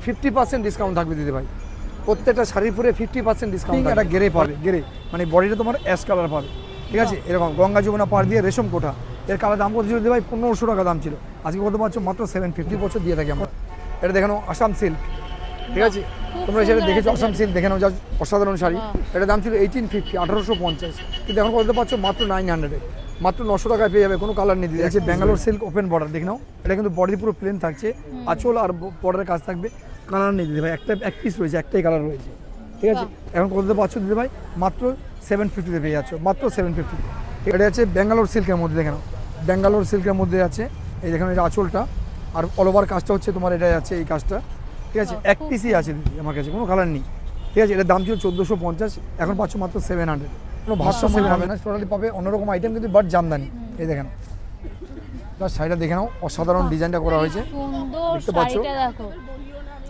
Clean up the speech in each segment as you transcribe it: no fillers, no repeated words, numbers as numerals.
50% discount থাকবে দিদি ভাই, প্রত্যেকটা শাড়ির পরে 50% ডিসকাউন্ট। একটা গ্রে পাবে, গ্রে মানে বডিটা তোমার অ্যাশ কালার পাবে, ঠিক আছে। এরকম গঙ্গা যমুনা পাড় দিয়ে রেশম কোঠা, এর কালার দাম কত ছিল দিদি ভাই? 1500 টাকা দাম ছিল, আজকে কত পাচ্ছ? মাত্র 750 বছর দিয়ে থাকি আমরা। এটা দেখানো আসাম সিল্ক, ঠিক আছে, তোমরা সেটা দেখেছো আসাম সিল্ক দেখে নাও, যা অসাধারণ শাড়ি। এটা দাম ছিল 1850, 1850, কিন্তু এখন কত পাচ্ছ? মাত্র 900, মাত্র 900 টাকায় পেয়ে যাবে, কোনো কালার নেই দিদি। আছে ব্যাঙ্গালোর সিল্ক ওপেন বর্ডার, দেখে নাও, এটা কিন্তু বডি পুরো প্লেন থাকছে, আঁচল আর বর্ডারের কাজ থাকবে, কালার নেই দিদি ভাই, এক পিস রয়েছে, একটাই কালার রয়েছে, ঠিক আছে। এখন কত পাচ্ছ দিদি ভাই? মাত্র 750-তে পেয়ে যাচ্ছ, মাত্র 750। এটা আছে ব্যাঙ্গালোর সিল্কের মধ্যে, দেখে নাও, ব্যাঙ্গালোর সিল্কের মধ্যে আছে, এই দেখেন এটা আঁচলটা, আর অল ওভার কাজটা হচ্ছে তোমার এটাই আছে, এই কাজটা, ঠিক আছে। এক পিসই আছে দিদি আমার কাছে, কোনো কালার নেই, ঠিক আছে। এটার দাম ছিল 1450, এখন পাচ্ছ মাত্র 700। কোনো ভারসাম্য হবে না, টোটালি পাবে অন্যরকম আইটেম, কিন্তু বাট জামদানি। এই দেখেন তার শাড়িটা দেখে নাও, অসাধারণ ডিজাইনটা করা হয়েছে, সুন্দর দেখতে পাচ্ছ, শাড়িটা দেখো,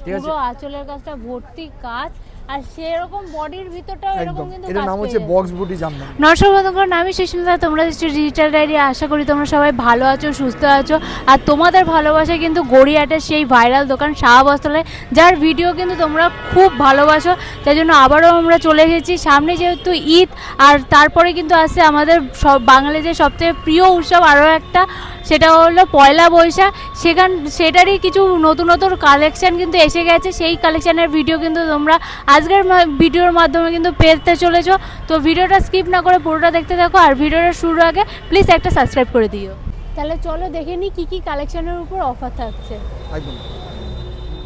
ঠিক আছে। পুরো আঁচলের কাজটা ভর্তি কাজ, আর সেরকম বডির ভিতরটাও এরকম একদম, কিন্তু এটার কাজ নাম হচ্ছে পেয়ে বক্স বুটি জামদানি। নমস্কার বন্ধুগণ, আমি সুস্মিতা, তোমরা দেখছো ডিজিটাল ডায়েরি। আশা করি তোমরা সবাই ভালো আছো, সুস্থ আছো, আর তোমাদের ভালোবাসায় কিন্তু গড়িয়াহাটের সেই ভাইরাল দোকান শাহবাস্তলায়, যার ভিডিও কিন্তু তোমরা খুব ভালোবাসো, তাই জন্য আবারও আমরা চলে এসেছি। সামনে যেহেতু ঈদ, আর তারপরে কিন্তু আসছে আমাদের সব বাঙালিদের সবচেয়ে প্রিয় উৎসব আরও একটা, সেটা হলো পয়লা বৈশাখ। সেটারই কিছু নতুন নতুন কালেকশান কিন্তু এসে গেছে, সেই কালেকশানের ভিডিও কিন্তু তোমরা আজকের ভিডিওর মাধ্যমে কিন্তু পেতে চলেছো। তো ভিডিওটা স্কিপ না করে পুরোটা দেখতে থাকো, আর ভিডিওটা শুরুর আগে প্লিজ একটা সাবস্ক্রাইব করে দিও। তাহলে চলো দেখে নিই কী কী কালেকশানের উপর অফার থাকছে। একদম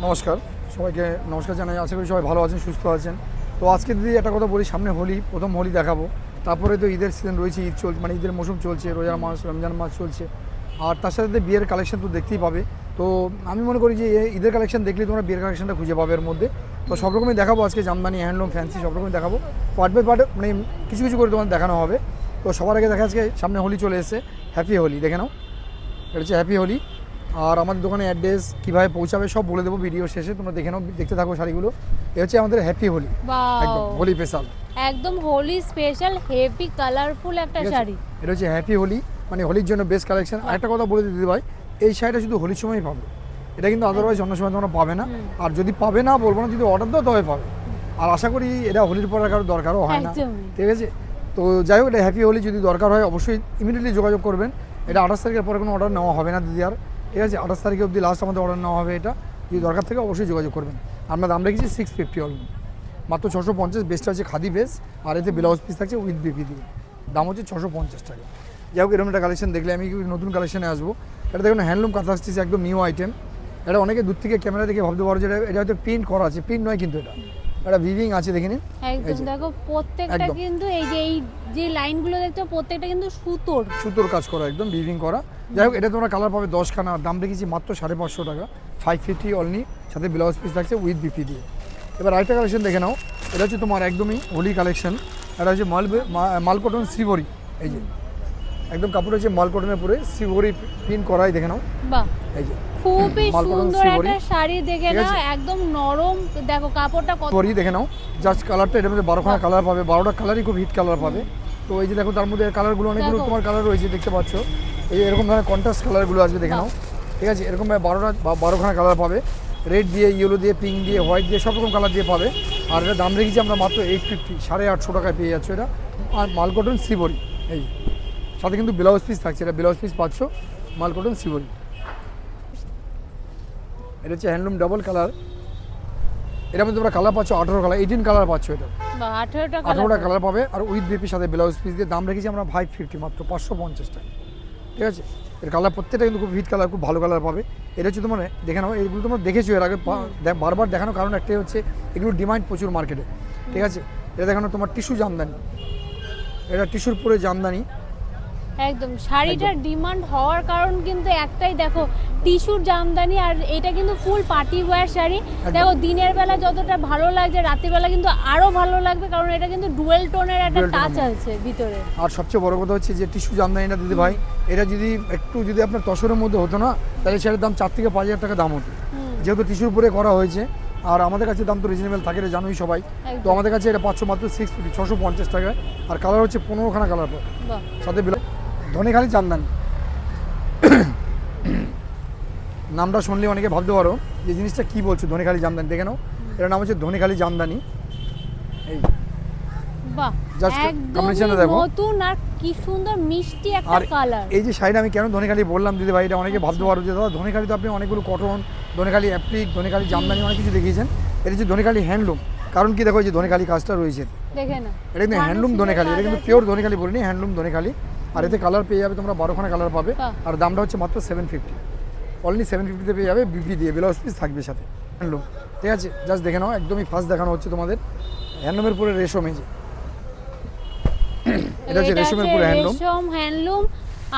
নমস্কার সবাইকে, নমস্কার জানাই, আশা করি সবাই ভালো আছেন, সুস্থ আছেন। তো আজকে দিদি একটা কথা বলি, সামনে হোলি, প্রথম হোলি দেখাবো, তারপরে তো ঈদের সিজন রয়েছে, ঈদ চলছে, মানে ঈদের মৌসুম চলছে, রোজার মাস, রমজান মাস চলছে, আর তার সাথে বিয়ের কালেকশন তো দেখতেই পাবে। তো আমি মনে করি যে ঈদের কালেকশন দেখলে তোমরা বিয়ের কালেকশনটা খুঁজে পাবে এর মধ্যে। তো সব রকমই দেখাবো আজকে, জামদানি, হ্যান্ডলুম, ফ্যান্সি সব রকমই দেখাবো, পার্ট বাই পার্ট, মানে কিছু কিছু করে তোমাদের দেখানো হবে। তো সবার আগে দেখা, আজকে সামনে হোলি চলে এসেছে, হ্যাপি হোলি, দেখে নাও, এটা হচ্ছে হ্যাপি হোলি। আর আমাদের দোকানে অ্যাড্রেস কীভাবে পৌঁছাবে সব বলে দেবো ভিডিও শেষে, তোমরা দেখে নাও, দেখতে থাকো শাড়িগুলো। এ হচ্ছে আমাদের হ্যাপি হোলি, একদম হোলি স্পেশাল, একদম হোলি স্পেশাল হেভি কালারফুল একটা শাড়ি। এটা হচ্ছে হ্যাপি হোলি, মানে হোলির জন্য বেস্ট কালেকশন। আরেকটা কথা বলে দিতে ভাই, এই শাড়িটা শুধু হোলির সময়ই পাবে, এটা কিন্তু আদারওয়াইজ অন্য সময় তোমরা পাবে না। আর যদি পাবে না বলবো না, যদি অর্ডার দাও তবে পাবে। আর আশা করি এটা হোলির পর কারো দরকারও হয় না, ঠিক আছে। তো যাই হোক, এটা হ্যাপি হোলি, যদি দরকার হয় অবশ্যই ইমিডিয়েটলি যোগাযোগ করবেন। এটা 28 তারিখের পরে কোনো অর্ডার নেওয়া হবে না দিদি আর, ঠিক আছে। 28 তারিখে অবধি লাস্ট আমাদের অর্ডার নেওয়া হবে। এটা যদি দরকার থাকে অবশ্যই যোগাযোগ করবেন। আমরা দাম রেখেছি 650 অনলি, মাত্র 650। বেস্টটা হচ্ছে খাদি বেস, আর এতে ব্লাউজ পিস থাকছে উইথ বিপি দিয়ে, দাম হচ্ছে 650 টাকা। যাই হোক, এরকম একটা কালেকশন দেখলে আমি নতুন কালেকশনে আসবো। এটা দেখুন হ্যান্ডলুম কাঁথা আসতেছে, একদম নিউ আইটেম। এটা অনেকে দূর থেকে ক্যামেরা দেখে ভাবতে পারো যে এটা হয়তো প্রিন্ট করা আছে, প্রিন্ট নয় কিন্তু এটা উইভিং আছে, দেখে নিন। একদম দেখো, প্রত্যেকটা কিন্তু এই যে লাইনগুলো দেখছো প্রত্যেকটা কিন্তু সুতোর কাজ করা, একদম উইভিং করা। যাই হোক, এটা তোমরা কালার পাবে 10খানা, দাম রেখেছি মাত্র 550 টাকা, 550 অনলি, সাথে ব্লাউজ পিস থাকছে উইথ বিপি দিয়ে। এবার আরেকটা কালেকশন দেখে নাও, এটা হচ্ছে তোমার একদমই হোলি কালেকশন। এটা হচ্ছে মালকটন শ্রীবরি, এই যে একদম কাপড় হচ্ছে মালকটনের পরে শ্রীবরি প্রিন্ট করাই, দেখে নাও, বাহ, এই যে খুবই সুন্দর একটা শাড়ি, দেখে নাও, একদম নরম, দেখো কাপড়টা কত পরি, দেখে নাও জাস্ট কালারটা, এটার মধ্যে 12খানা কালার পাবে, 12টা কালারই খুব হিট কালার পাবে। তো এই যে দেখো, তার মধ্যে কালারগুলো অনেকগুলো তোমার কালার রয়েছে, দেখতে পাচ্ছ, এই এরকম ধরনের কন্ট্রাস্ট কালারগুলো আসবে, দেখে নাও, ঠিক আছে। এরকম 12খানা কালার পাবে, রেড দিয়ে, ইয়েলো দিয়ে, পিঙ্ক দিয়ে, হোয়াইট দিয়ে, সব রকম কালার দিয়ে পাবে। আর এটা দাম রেখেছি আমরা মাত্র 850, 850 টাকায় পেয়ে যাচ্ছ এটা। আর মালকটন শ্রীবরি, এই সাথে কিন্তু ব্লাউজ পিস থাকছে, এটা ব্লাউজ পিস পাচ্ছ মালকটন শ্রীবরি। এটা হচ্ছে হ্যান্ডলুম ডাবল কালার, এটার মধ্যে তোমরা কালার পাচ্ছ 18 কালার, 18 কালার পাচ্ছ, এটা 18টা কালার পাবে, আর উইথ বিপির সাথে ব্লাউজ পিস দিয়ে। দাম রেখেছি আমরা 550, মাত্র 550 টাকা, ঠিক আছে। এর কালার প্রত্যেকটা কিন্তু খুব হিট কালার, খুব ভালো কালার পাবে। এটা হচ্ছে তোমার দেখে নাও, এইগুলো তোমরা দেখেছো এর আগে, বারবার দেখানো কারণ একটাই হচ্ছে এগুলো ডিমান্ড প্রচুর মার্কেটে, ঠিক আছে। এটা দেখানো তোমার টিস্যু জামদানি, এটা টিস্যুর পরে জামদানি, একদম শাড়িটার ডিমান্ড হওয়ার কারণ কিন্তু একটাই, দেখো টিস্যুর জামদানি, আর এটা কিন্তু ফুল পার্টি ওয়্যার শাড়ি। দেখো দিনের বেলা যতটা ভালো লাগছে, রাতের বেলা কিন্তু আরো ভালো লাগবে, কারণ এটা কিন্তু ডুয়েল টোনের একটা টাচ আছে ভিতরে। আর সবচেয়ে বড় কথা হচ্ছে যে টিস্যু জামদানিটা দিদি ভাই, এটা যদি আপনার তসরের মধ্যে হতো না, তাহলে সেটার দাম 4 থেকে 5 হাজার টাকা দাম হতো। যেহেতু টিস্যুর উপরে করা হয়েছে, আর আমাদের কাছে দাম তো রিজনেবল থাকে, এটা জানোই সবাই। তো আমাদের কাছে এটা পাচ্ছ মাত্র 650 টাকায়। আর কালার হচ্ছে 15খানা কালার পাবে, সাথে ধনেখালি জামদানি, নামটা শুনলে অনেকে ভাবতে পারো যে জিনিসটা কি বলছো, ধনেখালি জামদানি। দেখে নাও, এটার নাম হচ্ছে ধনেখালি জামদানি। এই বাহ, Just combination টা একদম দেখো। নতুন আর কি সুন্দর মিষ্টি একটা আর কালার। এই যে শাড়িটা আমি কেন ধনেখালি বললাম দিদি ভাই, এটা অনেকে ভাবতে পারো যে দাদা ধনেখালি তো আপনি অনেকগুলো কটন, ধনেখালি অ্যাপ্লিক, ধনেখালি জামদানি অনেক কিছু দেখিয়েছেন, এটা হচ্ছে ধনেখালি হ্যান্ডলুম। কারণ কি দেখো এই যে ধনেখালি কাজটা রয়েছে, দেখে না, এটা কিন্তু হ্যান্ডলুম ধনেখালি, এটা কিন্তু পিওর ধনেখালি বলিনি, হ্যান্ডলুম ধনেখালি। আর এতে কালার পেয়ে যাবে তোমরা 12খানা কালার পাবে। বাহ। আর দামটা হচ্ছে মাত্র 750, অনলি 750-তে পেয়ে যাবে, বিপি দিয়ে ব্লাউজ পিস থাকবে সাথে, হ্যান্ডলুম। ঠিক আছে, জাস্ট দেখে নাও, একদমই ফার্স্ট দেখানো হচ্ছে তোমাদের হ্যান্ডলুমের পুরো রেশম। এই যে এটা হচ্ছে রেশমের পুরো হ্যান্ডলুম, রেশম হ্যান্ডলুম।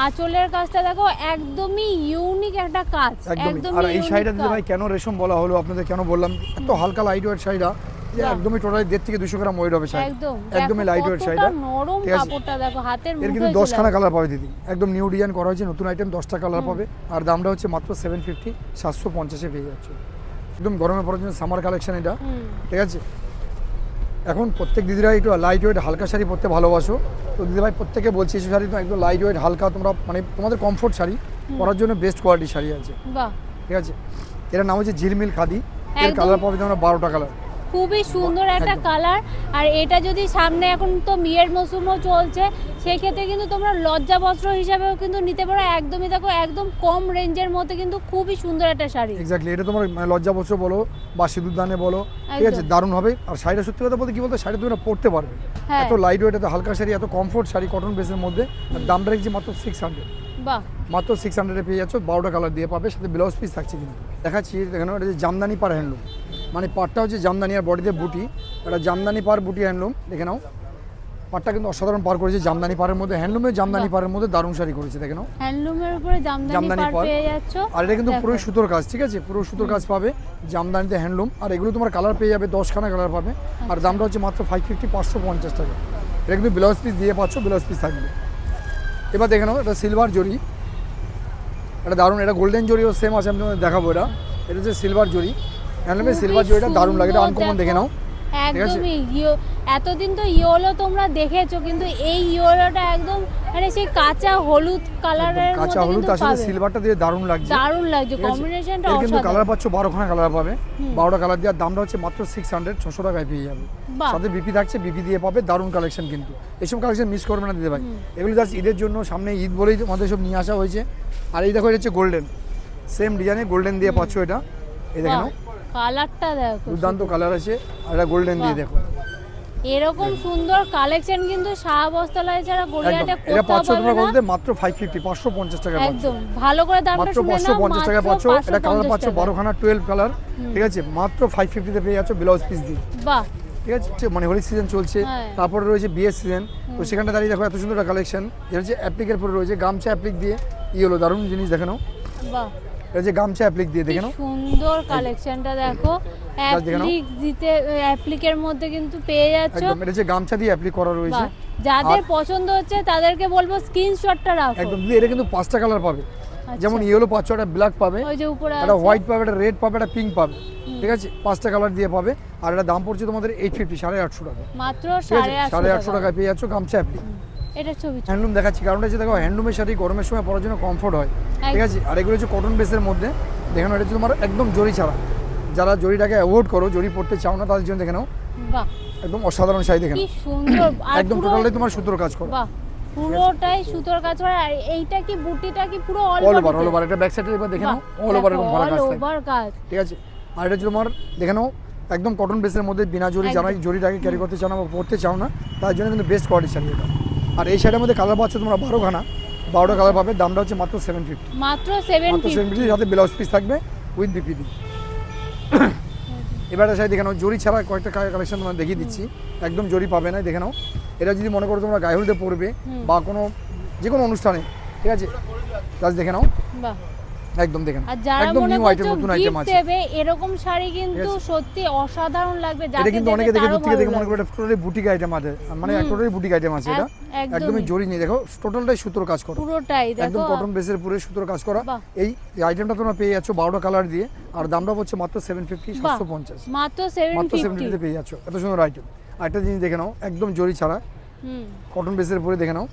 আঁচলের কাজটা দেখো, একদমই ইউনিক একটা কাজ, একদমই। আর এই unique শাড়িটা দিদি কাজ। ভাই কেন রেশম বলা হলো আপনাদের, কেন বললাম এত হালকা লাইট ওয়েট শাড়িটা, যে বাহ। একদমই টোটালি 1.5 থেকে 200 গ্রাম ওয়েট হবে শাড়ি, একদম একদমই দেখো লাইট ওয়েট কতটা শাড়িটা। নরম ঠিক আছে, কাপড়টা দেখো, হাতের এর মুঠোয় কিন্তু চলে 10খানা আসে। কালার পাবে দিদি, একদম নিউ ডিজাইন করা হয়েছে, নতুন আইটেম, 10টা কালার পাবে। আর দামটা হচ্ছে মাত্র 750, 750-এ পেয়ে যাচ্ছে। একদম গরমে পড়ার জন্য সামার কালেকশন এটা। ঠিক আছে, এখন প্রত্যেক দিদিরা একটু লাইট ওয়েট হালকা শাড়ি পরতে ভালোবাসো, তো দিদিভাই প্রত্যেকে বলছি এই শাড়ি তো একদম লাইট ওয়েট হালকা, তোমরা মানে তোমাদের কমফোর্ট শাড়ি পরার জন্য বেস্ট কোয়ালিটি শাড়ি আছে। বাহ, ঠিক আছে, এর নাম হচ্ছে ঝিলমিল খাদি, এর একদম। কালার পাবে তোমরা 12টা কালার। খুবই সুন্দর একটা একদম। কালার। আর এটা যদি সামনে, এখন তো বিয়ের মৌসুমও চলছে, সেই ক্ষেত্রে কিন্তু তোমরা লজ্জা বস্ত্র হিসাবেও কিন্তু নিতে পারো। একদমই দেখো, একদম কম রেঞ্জের মধ্যে কিন্তু খুবই সুন্দর একটা শাড়ি। এক্স্যাক্টলি, এটা তোমার মানে লজ্জা বস্ত্র বলো বা সিঁদুর দানে বলো, ঠিক আছে, একদম। দারুণ হবে। আর শাড়িটা সত্যি কথা বলতে কি বলতো, শাড়ি তোমরা পরতে পারবে, হ্যাঁ। এত লাইট ওয়েট, এত হালকা শাড়ি, এত কমফোর্ট শাড়ি, কটন বেসের মধ্যে। আর দামটা রেখেছি মাত্র 600, বাহ, মাত্র 600-এ পেয়ে যাচ্ছ, 12টা কালার দিয়ে পাবে, সাথে ব্লাউজ পিস থাকছে। কিন্তু দেখাচ্ছি, দেখেন এটা যে জামদানি পার হ্যান্ডলুম, মানে পাটটা হচ্ছে জামদানি আর বডিতে বুটি, এটা জামদানি পার বুটি হ্যান্ডলুম। দেখে নাও, পাটটা কিন্তু অসাধারণ পার করেছে, জামদানি পারের মধ্যে, হ্যান্ডলুমের জামদানি পারের মধ্যে দারুণ শাড়ি করেছে। দেখে নাও, হ্যান্ডলুমের উপরে জামদানি জামদানি পার পার। পেয়ে যাচ্ছ। আর এটা কিন্তু দেখো। পুরো সুতোর কাজ, ঠিক আছে, পুরো সুতোর কাজ পাবে, জামদানিতে হ্যান্ডলুম। আর এগুলো তোমার কালার পেয়ে যাবে, 10খানা কালার পাবে। আর দামটা হচ্ছে মাত্র 550, 550 টাকা। এটা কিন্তু ব্লাউজ পিস দিয়ে পাচ্ছ, ব্লাউজ পিস থাকবে। এবার দেখে নাও, এটা সিলভার জরি, এটা দারুণ, এটা গোল্ডেন জরিও সেম আছে, আমি তোমাদের দেখাবো। এটা হচ্ছে সিলভার জরি, হ্যান্ডলুমের খুবই সিলভার জরিটা দারুণ লাগে, এটা সুন্দর, আনকমন, দেখে নাও। ঠিক আছে, একদমই এতদিন তো ইয়েলো তোমরা দেখেছো, কিন্তু এই ইয়েলোটা একদম মানে সেই কাঁচা হলুদ কালারের কাঁচা মধ্যে হলুদ, কিন্তু তার সাথে পাবে। সিলভারটা দিয়ে দারুণ লাগছে, দারুণ লাগছে, ঠিক আছে? কম্বিনেশনটা এর কিন্তু অসাধারণ। কালার পাচ্ছ 12খানা কালার পাবে, 12টা কালার দিয়ে। আর দামটা হচ্ছে মাত্র 600, 600 টাকায় পেয়ে যাবে। বাহ। সাথে বিপি থাকছে, বিপি দিয়ে পাবে, দারুণ কালেকশন। কিন্তু এইসব কালেকশন মিস করবে না দিদি ভাই, এগুলো জাস্ট ঈদের জন্য, সামনে ঈদ বলেই আমাদের সব নিয়ে আসা হয়েছে। আর এই দেখো, এটা হচ্ছে গোল্ডেন, সেম ডিজাইনে গোল্ডেন দিয়ে পাচ্ছ এটা। এই দেখে নাও, কালারটা দেখো, দুর্দান্ত কালার আছে। আর এটা গোল্ডেন দিয়ে বাহ। দেখো, এরকম সুন্দর কালেকশন কিন্তু শাহবস্তলায় ছাড়া গড়িয়াহাটে একদম। এটা কোথাও পাচ্ছ পাবে তোমরা না। বলতে মাত্র 550, 550 টাকা পাচ্ছ, একদম ভালো করে দামটা মাত্র শুনে নাও, 550 টাকা পাচ্ছ। এটা কালার 550 পাচ্ছ টাকা। 12খানা, 12 কালার, ঠিক আছে, মাত্র 550-তে পেয়ে যাচ্ছ ব্লাউজ পিস দিয়ে। বাহ, ঠিক আছে, মানে হোলি সিজন চলছে, হ্যাঁ। তারপরে রয়েছে বিয়ের সিজন, তো সেখানটা দাঁড়িয়ে দেখো এত সুন্দর একটা কালেকশন। এটা হচ্ছে অ্যাপ্লিকের পরে রয়েছে গামছা অ্যাপ্লিক দিয়ে, হলো দারুণ জিনিস, দেখে নাও। বাহ, এটা হচ্ছে গামছা অ্যাপ্লিক দিয়ে, দেখে কি নাও। সুন্দর কালেকশনটা দেখো, দেখে নাও। অ্যাপ্লিক দিতে, অ্যাপ্লিকের মধ্যে কিন্তু পেয়ে যাচ্ছ। একদম, এটা হচ্ছে গামছা দিয়ে অ্যাপ্লিক করা রয়েছে। বাহ, যাদের পছন্দ হচ্ছে তাদেরকে বলবো স্ক্রিনশটটা রাখো। একদম, এটা কিন্তু 5টা কালার পাবে, যেমন ইয়েলো পাচ্ছ, একটা ব্ল্যাক পাবে, ওই যে উপরে একটা আছে। হোয়াইট পাবে, একটা রেড পাবে, একটা পিঙ্ক পাবে। ঠিক আছে, 5টা কালার দিয়ে পাবে। আর এটা দাম পড়ছে তোমাদের 850, 850 টাকা। মাত্র ঠিক আছে, 850 850 টাকায় পেয়ে যাচ্ছ গামছা অ্যাপ্লিক। এটা ছবি হ্যান্ডলুম দেখাচ্ছি, কারণটা হচ্ছে দেখো হ্যান্ডলুমের শাড়ি গরমের সময় পরার জন্য কমফোর্ট হয়, ঠিক আছে। আর এগুলো হচ্ছে কটন বেসের মধ্যে, দেখে নাও, এটা হচ্ছে তোমার একদম জরি ছাড়া। যারা জরিটাকে অ্যাভয়েড করো, জরি পরতে চাও না, তাদের জন্য দেখে নাও, বাহ, একদম অসাধারণ শাড়ি, দেখে কি নাও। সুন্দর। আর একদম পুরো- টোটালি তোমার সুতোর কাজ করো, বাহ, পুরোটাই সুতোর কাজ করা। আর এইটা কি বুটিটা কি পুরো অল ওভার। এটা ব্যাক সাইডে এবার দেখে নাও, অল ওভার এরকম ভরা কাজ থাকে, ওভার কাজ। ঠিক আছে। আর এটা হচ্ছে তোমার দেখে নাও, একদম কটন বেসের মধ্যে, বিনা জরি, যারা এই জরিটাকে ক্যারি করতে চাও না বা পরতে চাও না, তার জন্য কিন্তু বেস্ট কোয়ালিটি শাড়ি এটা। আর এই শাড়ির মধ্যে কালার পাচ্ছ তোমরা 12খানা, 12টা কালার পাবে। দামটা হচ্ছে মাত্র 750, মাত্র মাত্র 750। 750, সাথে ব্লাউজ পিস থাকবে উইথ বিপিডি। এবার শাড়ি দেখে নাও, জরি ছাড়া কয়েকটা কালেকশন তোমরা দেখিয়ে দিচ্ছি, একদম জরি পাবে না, দেখে নাও। এটা যদি মনে করো তোমরা গায়ে হলুদে পরবে বা কোনো যে কোনো অনুষ্ঠানে, ঠিক আছে, জাস্ট দেখে নাও, বাহ, একদম দেখে নাও, আর যারা একদম মনে নিউ আইটেম, করছো নতুন আইটেম গিফট আছে। দেবে, এরকম শাড়ি কিন্তু সত্যি অসাধারণ লাগবে। এটা যাকে কিন্তু দেবে অনেকে দেখে তারও দূর থেকে দেখে ভালো মনে করে এটা টোটালি বুটিক আইটেম আছে, মানে টোটালি বুটিক আইটেম আছে। এটা একদমই। একদমই জরি নেই, দেখো টোটালটাই সুতোর কাজ করা, পুরোটাই একদম দেখো। কটন বেসের পুরো সুতোর কাজ করা। বাহ। এই আইটেমটা তোমরা পেয়ে যাচ্ছ 12টা কালার দিয়ে। আর দামটা হচ্ছে মাত্র 750, বাহ, 750, মাত্র মাত্র 750। 750-তে পেয়ে যাচ্ছ, এত সুন্দর আইটেম। আরেকটা জিনিস দেখে নাও, একদম জরি ছাড়া, কটন বেসের উপরে, দেখে নাও,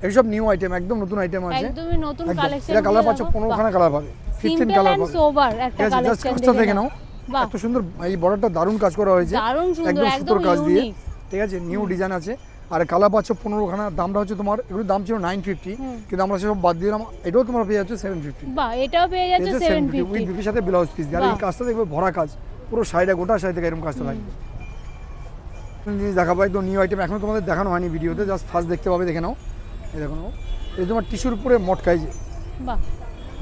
এইসব নিউ আইটেম, একদম নতুন আইটেম আছে, একদমই নতুন একদম। কালেকশন। এটা কালার পাচ্ছ 15খানা কালার পাবে, 15 কালার পাবে। সোবার একটা জাস্ট কালেকশন কাজটা দেখে নাও, বাহ এত সুন্দর এই বর্ডারটা দারুণ কাজ করা হয়েছে, দারুণ সুন্দর, একদম একদম সুতোর কাজ দিয়ে, ইউনিক। ঠিক আছে, নিউ ডিজাইন আছে। আর কালার পাচ্ছ 15খানা, দামটা হচ্ছে তোমার, এগুলোর দাম ছিল 950, কিন্তু আমরা সেসব বাদ দিলাম, এটাও তোমার পেয়ে যাচ্ছে 750। বাহ এটাও পেয়ে যাচ্ছে 750 উইথ বিপির সাথে ব্লাউজ পিস। আর এই বাহ। কাজটা দেখবে ভরা কাজ, পুরো শাড়িটা গোটা শাড়ি থেকে এরকম কাজটা লাগবে। জিনিস দেখাবো একদম নিউ আইটেম, এখনো তোমাদের দেখানো হয়নি ভিডিওতে, জাস্ট ফার্স্ট দেখতে পাবে, দেখে নাও। এই দেখো নাও, এই তোমার টিস্যুর উপরে মটকাই যে, বাহ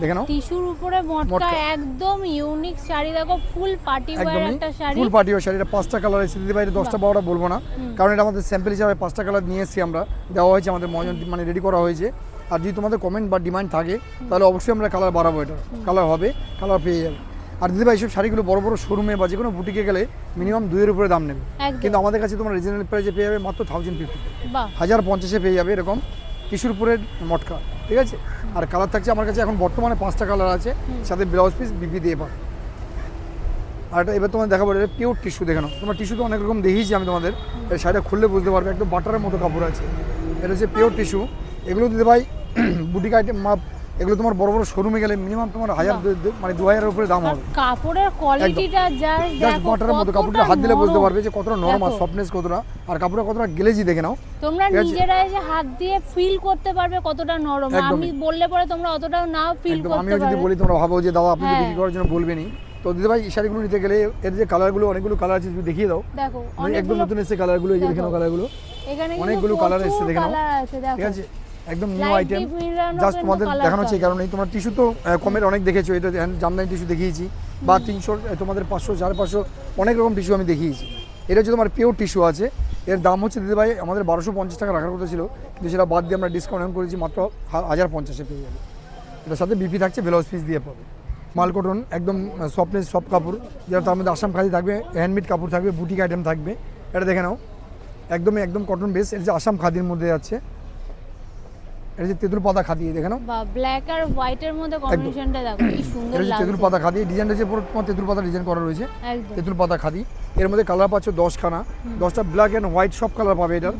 দেখে নাও, টিস্যুর উপরে মটকা, মটকা। একদম ইউনিক শাড়ি। দেখো ফুল পার্টি ওয়্যার একদমই একটা শাড়ি, ফুল পার্টি ওয়ার শাড়ি। এটা 5টা কালার এসে দিতে বাইরে 10টা 12টা বলবো না, কারণ এটা আমাদের স্যাম্পল হিসাবে 5টা কালার নিয়ে এসেছি আমরা, দেওয়া হয়েছে আমাদের মজন, মানে রেডি করা হয়েছে। আর যদি তোমাদের কমেন্ট বা ডিমান্ড থাকে তাহলে অবশ্যই আমরা কালার বাড়াবো, এটা কালার হবে, কালার পেয়ে যাবে। আর দিদি ভাই এইসব শাড়িগুলো বড় বড় শোরুমে বা যে কোনো বুটিকে গেলে মিনিমাম 2 এর উপরে দাম নেবে, একদম। কিন্তু আমাদের কাছে তোমার রিজনেবল প্রাইসে পেয়ে যাবে মাত্র 1050, বাহ 1050-এ পেয়ে যাবে এরকম টিস্যুর উপরে মটকা, ঠিক আছে। আর কালার থাকছে আমার কাছে এখন বর্তমানে 5টা কালার আছে, সাথে ব্লাউজ পিস বিপি দিয়ে পাবে। আর এটা এবার তোমার দেখাবো, এটা পিওর টিস্যু, দেখে নাও। তোমার টিস্যু তো অনেক রকম দেখিয়েছি আমি তোমাদের, এই শাড়িটা খুললে বুঝতে পারবে, একদম বাটারের মতো কাপড় আছে। এটা হচ্ছে পিওর টিস্যু। এগুলো দিতে ভাই বুটিক আইটেম মাপ, এগুলো তোমার বড় বড় শোরুমে গেলে মিনিমাম তোমার 1000 মানে 2000-এর উপরে দাম হবে। কাপড়ের কোয়ালিটিটা জাস্ট দেখো বাটারের মতো, কাপড়টা কতটা হাত দিলে বুঝতে নরম। পারবে যে কতটা নরম আর দেখো। সফটনেস কতটা, আর কাপড়টা কতটা গ্লেজি, দেখে নাও। তোমরা ঠিক আছে? নিজেরা এসে হাত দিয়ে ফিল করতে পারবে কতটা নরম। একদমই। আমি বললে পরে তোমরা অতটাও না ফিল একদম, করতে আমিও যদি পারবে। বলি তোমরা ভাবো যে দাদা আপনি তো হ্যাঁ। বিক্রি করার জন্য বলবেনই। তো দিদি ভাই এই শাড়িগুলো নিতে গেলে এর যে কালারগুলো, অনেকগুলো কালার আছে, তুমি দেখিয়ে দাও। দেখো মানে একদম অনেকগুলো নতুন এসেছে কালারগুলো, এই যে দেখে নাও দেখো। কালারগুলো, এখানে অনেকগুলো colour এসছে, দেখে নাও। কালার আছে দেখো। ঠিক আছে, একদম নিউ Light আইটেম। deep মিলানো জাস্ট কিন্তু তোমাদের colour দেখানো হচ্ছে এই পাবে। কারণেই, তোমার টিস্যু তো কমের অনেক দেখেছো, এটা জামদানি টিস্যু দেখিয়েছি, বা 300, তোমাদের 500, 550, অনেক রকম টিস্যু আমি দেখিয়েছি। এটা হচ্ছে তোমার পিওর টিস্যু আছে, এর দাম হচ্ছে দিদি ভাই আমাদের 1250 টাকা রাখার কথা ছিল, কিন্তু সেটা বাদ দিয়ে আমরা ডিসকাউন্ট করেছি, মাত্র 1050-এ পেয়ে যাবে। এটার সাথে বিপি থাকছে, ব্লাউজ পিস দিয়ে পাবে। মাল কটন, একদম সফটনেস, সব কাপড়, যেটা তার মধ্যে আসাম খাদি থাকবে, হ্যান্ডমেড কাপড় থাকবে, বুটিক আইটেম থাকবে। এটা দেখে নাও, একদমই একদম কটন বেস। এটা যে আসাম খাদির মধ্যে যাচ্ছে, এটা যে তেঁতুল পাতা খাদি, দেখে নাও। বা ব্ল্যাক আর হোয়াইটের মধ্যে কম্বিনেশনটা দেখো কি সুন্দর এটা যে তেঁতুল লাগছে। পাতা খাদি, ডিজাইনটা যে পুরো তোমার তেঁতুল পাতা ডিজাইন করা রয়েছে, একদম তেঁতুল পাতা খাদি। এর মধ্যে কালার পাচ্ছ 10খানা, 10টা ব্ল্যাক অ্যান্ড হোয়াইট সব কালার পাবে এটার,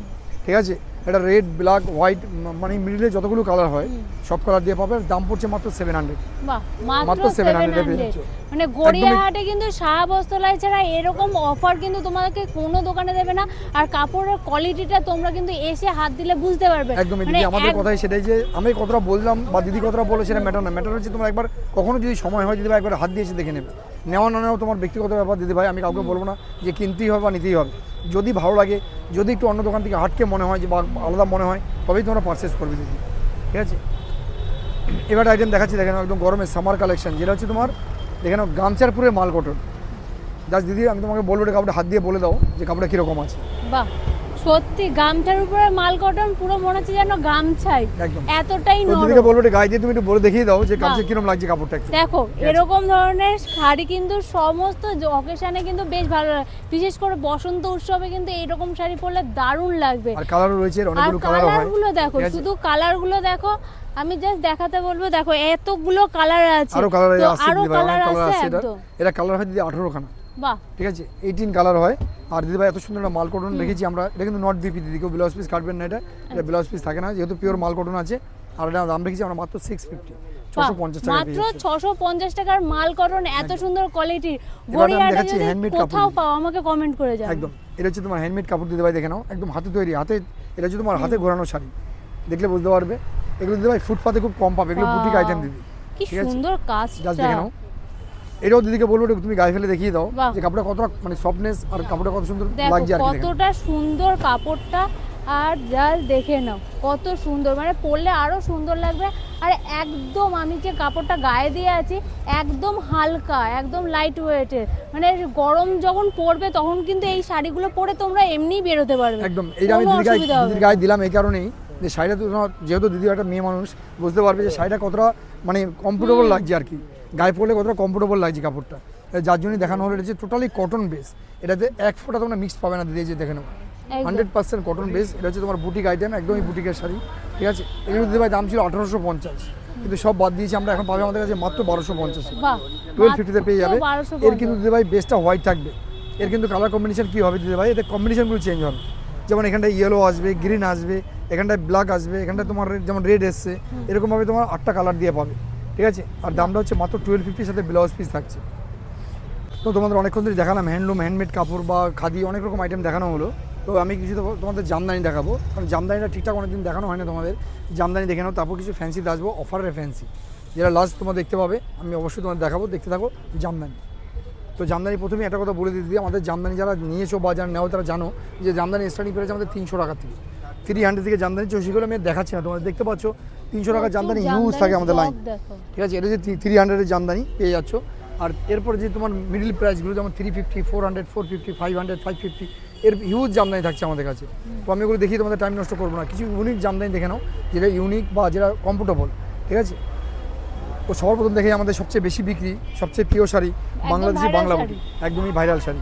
ঠিক আছে। এটা রেড, ব্ল্যাক, হোয়াইট, মানে মিডিলে যতগুলো কালার হয় সব কালার দিয়ে পাবে। দাম পড়ছে মাত্র 700। বাহ মাত্র মাত্র 700 এ পেয়ে 700। যাচ্ছ। মানে গড়িয়াহাটে কিন্তু শাহ বস্ত্রালয় ছাড়া এরকম অফার কিন্তু তোমাদেরকে কোনো দোকানে দেবে না। আর কাপড়ের কোয়ালিটিটা তোমরা কিন্তু এসে হাত দিলে বুঝতে পারবে। একদমই মানে দিদি, আমাদের কথাই সেটাই, যে আমি কতটা বললাম বা দিদি কতটা বলে সেটা ম্যাটার না, ম্যাটার হচ্ছে তোমার একবার কখনো যদি সময় হয় দিদি ভাই একবার হাত দিয়ে এসে দেখে নেবে। নেওয়া না নেওয়া তোমার ব্যক্তিগত ব্যাপার দিদি ভাই, আমি কাউকে বলবো না যে কিনতেই হবে বা নিতেই হবে। যদি ভালো লাগে, যদি একটু অন্য দোকান থেকে হাটকে মনে হয় যে বা আলাদা মনে হয়, তবেই তোমরা পারচেস করবে দিদি, ঠিক আছে। এবার আইটেম দেখাচ্ছি, দেখে নাও, একদম গরমের সামার কালেকশন, যেটা হচ্ছে তোমার দেখে নাও গামছারপুরে মাল কটন। জাস্ট দিদি আমি তোমাকে বলবো এটা কাপড়টা হাত দিয়ে বলে দাও যে কাপড়টা কীরকম আছে। বাহ সত্যি গামছার উপরে মাল কটন, পুরো মনে হচ্ছে যেন গামছাই, একদম। এতটাই তো নরম। দিদিকে বলবো এটা গায়ে দিয়ে তুমি একটু বলে দেখিয়ে দাও যে গামছা বাহ। কিরকম লাগছে কাপড়টা একটু। দেখো এরকম ধরনের শাড়ি কিন্তু সমস্ত অকেশনে কিন্তু বেশ ভালো লাগে, বিশেষ করে বসন্ত উৎসবে কিন্তু এইরকম শাড়ি পরলে দারুণ লাগবে। আর কালারও রয়েছে, এর আর অনেকগুলো কালার হয়। কালারগুলো দেখো, ঠিক আছে? শুধু কালারগুলো দেখো, আমি জাস্ট দেখাতে বলবো, দেখো এতগুলো কালার আছে, আরো কালার তো আছে আরো দিদি ভাই, অনেক কালার কালার আছে আছে। একদম। এটা কালার হয় দিদি 18খানা, বাহ ঠিক আছে, 18 কালার হয়। আর দিদি ভাই এত সুন্দর একটা মাল কটন রেখেছি আমরা, এটা কিন্তু নট বিপি দিদি, কেউ ব্লাউজ পিস কাটবেন না, এটা ব্লাউজ পিস থাকে না, যেহেতু পিওর মাল কটন আছে। আর এটা দাম রেখেছি আমরা মাত্র 650, 650 টাকা মাত্র 650 টাকার মাল কটন, এত সুন্দর কোয়ালিটির। আমি গড়িয়াহাটে দেখাচ্ছি যদি handmade কোথাও কাপড়। পাও আমাকে কমেন্ট করে যাও। একদম, এটা হচ্ছে তোমার হ্যান্ডমেড কাপড় দিদি ভাই, দেখে নাও, একদম হাতে তৈরি, হাতে, এটা হচ্ছে তোমার হাতে ঘোরানো শাড়ি, দেখলে বুঝতে পারবে। এগুলো দিদি ভাই ফুটপাতে খুব কম পাবে, এগুলো বুটিক আইটেম দিদি, কি ঠিক আছে? সুন্দর জাস্ট কাজটা। দেখে নাও। এটাও দিদিকে বলবো একটু তুমি গায়ে ফেলে দেখিয়ে দাও বাহ। যে কাপড়টা কতটা মানে সফটনেস আর কাপড়টা কত সুন্দর দেখো লাগছে আর কি, দেখে নাও। কতটা সুন্দর কাপড়টা, আর জাস্ট দেখে নাও কত সুন্দর, মানে পরলে আরো সুন্দর লাগবে। আর একদম আমি যে কাপড়টা গায়ে দিয়ে আছি একদম হালকা, একদম লাইট ওয়েটের, মানে গরম যখন পড়বে তখন কিন্তু এই শাড়িগুলো পরে তোমরা এমনিই বেরোতে পারবে, একদম, এইটা আমি কোনো দিদির অসুবিধা হবে দিদির না। গায়ে দিলাম এই কারণেই যে শাড়িটা তো তোমার, যেহেতু দিদি একটা মেয়ে মানুষ, বুঝতে পারবে যে শাড়িটা কতটা মানে কমফোর্টেবল লাগছে আর কি, গায়ে পরলে কতটা কমফোর্টেবল লাগছে কাপড়টা, যার জন্যই দেখানো হলো। এটা হচ্ছে টোটালি কটন বেস, এটাতে এক ফোঁটা তোমরা মিক্স পাবে না দিদি, এই যে দেখে নাও, একদম। 100% কটন বেস। এটা হচ্ছে তোমার বুটিক আইটেম, একদমই বুটিকের শাড়ি, ঠিক আছে। এগুলো দিদি ভাই দাম ছিল 1850, কিন্তু সব বাদ দিয়েছি আমরা, এখন পাবে আমাদের কাছে মাত্র 1250, বাহ 1250-তে পেয়ে যাবে। মাত্র 1250 এর কিন্তু দিদি ভাই বেসটা হোয়াইট থাকবে, এর কিন্তু কালার কম্বিনেশন কী হবে দিদি ভাই, এতে কম্বিনেশনগুলো চেঞ্জ হবে, যেমন এখানটা ইয়েলো আসবে, গ্রিন আসবে, এখানটায় ব্ল্যাক আসবে, এখানটায় তোমার যেমন রেড এসছে, এরকমভাবে তোমার 8টা কালার দিয়ে পাবে, ঠিক আছে। আর দামটা হচ্ছে মাত্র 1250 সাথে ব্লাউজ পিস থাকছে। তো তোমাদের অনেকক্ষণ ধরে দেখালাম হ্যান্ডলুম, হ্যান্ডমেড কাপড় বা খাদি অনেক রকম আইটেম দেখানো হলো। তো আমি কিছু তোমাদের জামদানি দেখাবো, কারণ জামদানিটা ঠিকঠাক অনেকদিন দেখানো হয় না তোমাদের। জামদানি দেখে নাও, তারপর কিছু ফ্যান্সিতে আসবো, অফারের ফ্যান্সি যেটা লাস্ট তোমরা দেখতে পাবে, আমি অবশ্যই তোমাদের দেখাবো, দেখতে থাকো জামদানি। তো জামদানি প্রথমে একটা কথা বলে দিই, আমাদের জামদানি যারা নিয়েছো বা যারা নেও তারা জানো যে জামদানি স্টার্টিং প্রাইস আমাদের 300 টাকা থেকে, 300 থেকে জামদানি চলছে। সেগুলো আমি দেখাচ্ছি না, তোমাদের দেখতে পাচ্ছ 300 টাকা জামদানি ইউজ থাকে আমাদের লাইন, ঠিক আছে। এটা যে 300-এর জামদানি পেয়ে যাচ্ছ। আর এরপর যে তোমার মিডিল প্রাইসগুলো যেমন 350, 400, 450, 500, 550 এর হিউজ জামদানি থাকছে আমাদের কাছে। তো আমি ওগুলো দেখি, তোমাদের টাইম নষ্ট করবো না, কিছু ইউনিক জামদানি দেখে নাও যেটা ইউনিক বা যেটা কমফোর্টেবল, ঠিক আছে। তো সবার প্রথম দেখে আমাদের সবচেয়ে বেশি বিক্রি, সবচেয়ে প্রিয় শাড়ি বাংলাদেশি বাংলা বুটি, একদমই ভাইরাল শাড়ি।